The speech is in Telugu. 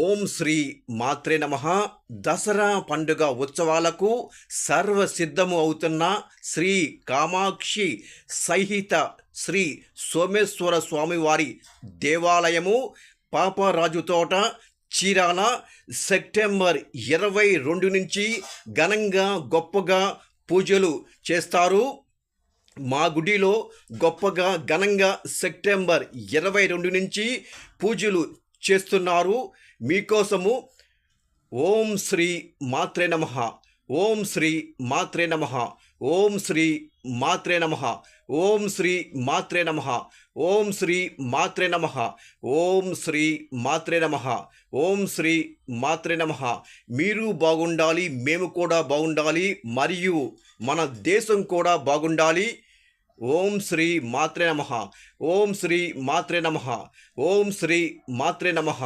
ఓం శ్రీ మాత్రే నమః. దసరా పండుగ ఉత్సవాలకు సర్వసిద్ధము అవుతున్న శ్రీ కామాక్షి సహిత శ్రీ సోమేశ్వర స్వామివారి దేవాలయము పాపరాజు తోట, చీరాల సెప్టెంబర్ 22 నుంచి ఘనంగా గొప్పగా పూజలు చేస్తారు. మా గుడిలో గొప్పగా ఘనంగా సెప్టెంబర్ 22 నుంచి పూజలు చేస్తున్నారు. మీకోసము ఓం శ్రీ మాత్రే నమః, ఓం శ్రీ మాత్రే నమః, ఓం శ్రీ మాత్రే నమః, ఓం శ్రీ మాత్రే నమః, ఓం శ్రీ మాత్రే నమః, ఓం శ్రీ మాత్రే నమః, ఓం శ్రీ మాత్రే నమః. మీరు బాగుండాలి, మేము కూడా బాగుండాలి, మరియు మన దేశం కూడా బాగుండాలి. ఓం శ్రీ మాత్రే నమః, ఓం శ్రీ మాత్రే నమః, ఓం శ్రీ మాత్రే నమః.